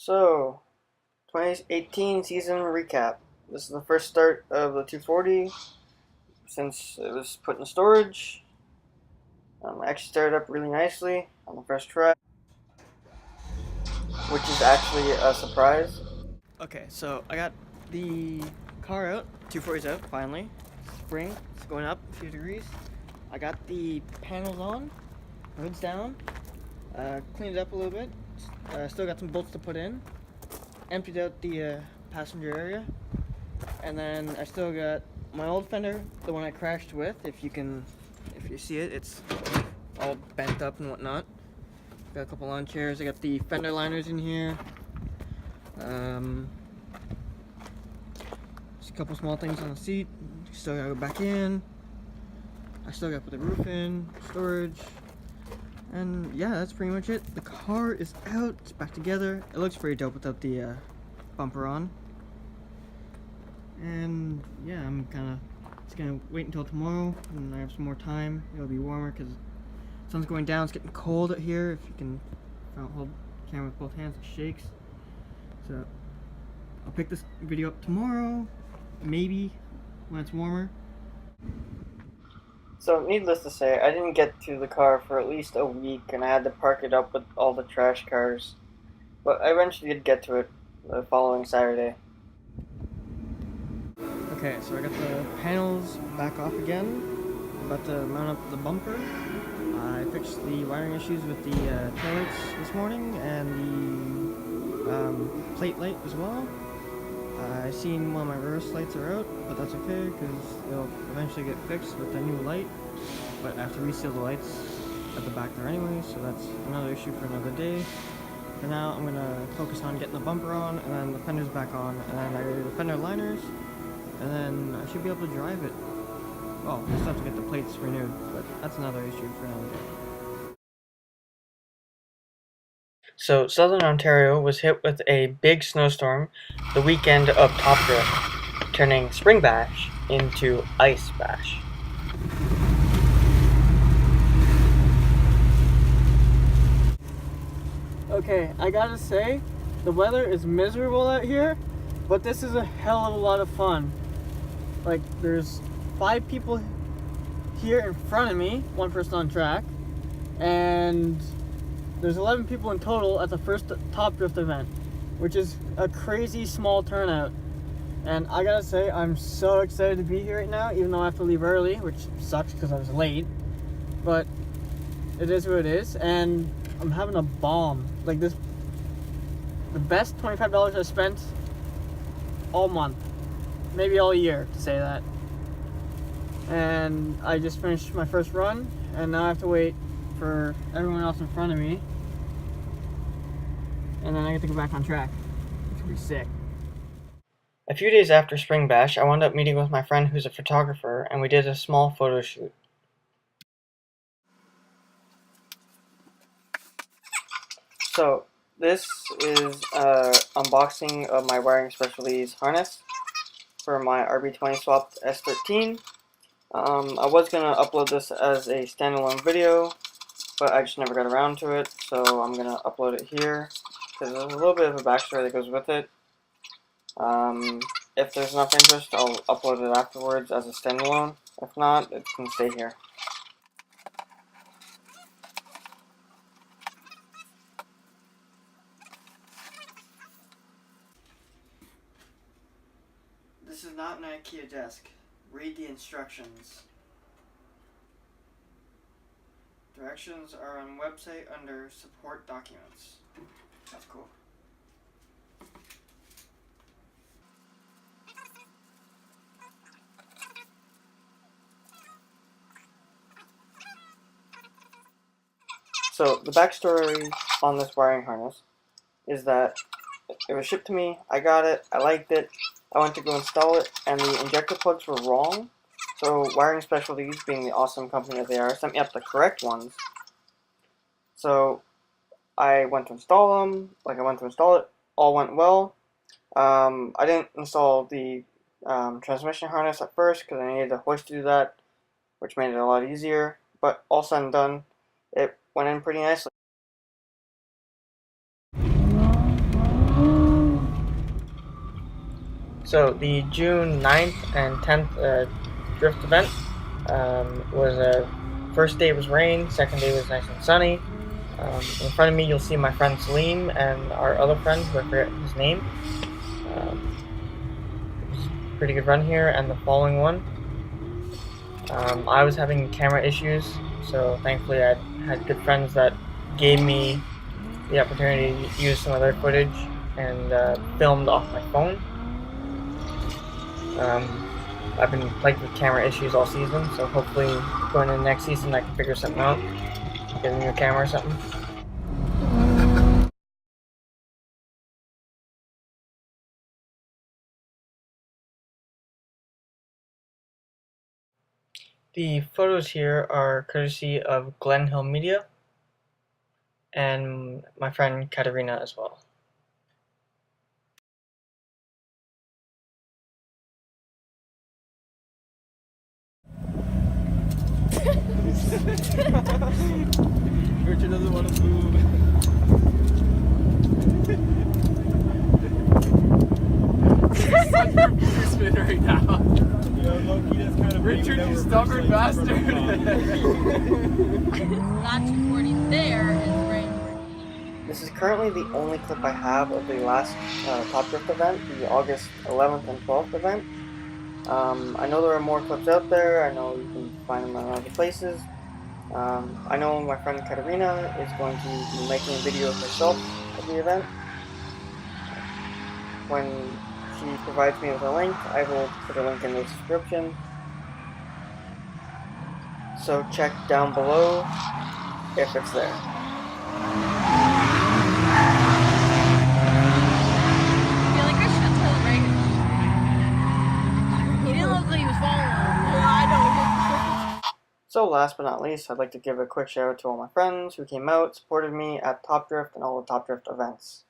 So, 2018 season recap. This is the first start of the 240 since it was put in storage. I actually started up really nicely on the first try, which is actually a surprise. Okay, so I got the car out, 240's out, finally. Spring, it's going up a few degrees. I got the panels on, hood's down, cleaned it up a little bit. Still got some bolts to put in. Emptied out the passenger area. And then I still got my old fender, the one I crashed with. If you see it, it's all bent up and whatnot. Got a couple lawn chairs. I got the fender liners in here. Just a couple small things on the seat. Still gotta go back in. I still gotta put the roof in, storage. And yeah, that's pretty much it. The car is out, it's back together. It looks pretty dope without the bumper on. And yeah, I'm just gonna wait until tomorrow when I have some more time. It'll be warmer because the sun's going down. It's getting cold out here. If you can hold the camera with both hands, it shakes. So I'll pick this video up tomorrow, maybe when it's warmer. So needless to say, I didn't get to the car for at least a week, and I had to park it up with all the trash cars. But I eventually did get to it the following Saturday. Okay, so I got the panels back off again. I'm about to mount up the bumper. I fixed the wiring issues with the taillights this morning and the plate light as well. I seen one of my reverse lights are out, but that's okay because they'll eventually get fixed with the new light. But I have to reseal the lights at the back there anyway, so that's another issue for another day. For now, I'm gonna focus on getting the bumper on, and then the fenders back on, and then I do the fender liners, and then I should be able to drive it. Well, I still have to get the plates renewed, but that's another issue for another day. So, Southern Ontario was hit with a big snowstorm the weekend of Topp Drift, turning Spring Bash into Ice Bash. Okay, I gotta say, the weather is miserable out here, but this is a hell of a lot of fun. Like, there's 5 people here in front of me, 1 person on track, and there's 11 people in total at the first Topp Drift event, which is a crazy small turnout. And I gotta say, I'm so excited to be here right now, even though I have to leave early, which sucks because I was late. But it is what it is, and I'm having a bomb. Like this, the best $25 I spent all month, maybe all year, to say that. And I just finished my first run, and now I have to wait for everyone else in front of me, and then I get to go back on track, which would be sick. A few days after Spring Bash, I wound up meeting with my friend who's a photographer, and we did a small photo shoot. So, this is an unboxing of my Wiring Specialties harness for my RB20 swapped S13. I was going to upload this as a standalone video, but I just never got around to it, so I'm going to upload it here, because there's a little bit of a backstory that goes with it. If there's enough interest, I'll upload it afterwards as a standalone. If not, it can stay here. This is not an IKEA desk. Read the instructions. Directions are on website under support documents. That's cool. So the backstory on this wiring harness is that it was shipped to me, I got it, I liked it, I went to go install it, and the injector plugs were wrong. So Wiring Specialties, being the awesome company that they are, sent me up the correct ones. So I went to install them, all went well. I didn't install the transmission harness at first because I needed a hoist to do that, which made it a lot easier, but all said and done, it went in pretty nicely. So the June 9th and 10th drift event was first day was rain, second day was nice and sunny. In front of me you'll see my friend Salim and our other friend, who I forget his name. It was a pretty good run here, and the following one. I was having camera issues, so thankfully I had good friends that gave me the opportunity to use some of their footage and filmed off my phone. I've been plagued with camera issues all season, so hopefully going into next season I can figure something out, get a new camera or something. The photos here are courtesy of Glen Hill Media and my friend Katerina as well. Richard doesn't want to move. He's such a computer spin right now. Richard, you stubborn bastard. It's not 240 there, it's right. This is currently the only clip I have of the last Top Drift event, the August 11th and 12th event. I know there are more clips out there. I know you can find them in other places. I know my friend Katerina is going to be making a video of herself of the event. When she provides me with a link, I will put a link in the description. So check down below if it's there. I feel like I should tell him right. He didn't look like he was following. Yeah, I know. So last but not least, I'd like to give a quick shout out to all my friends who came out, supported me at Top Drift and all the Top Drift events.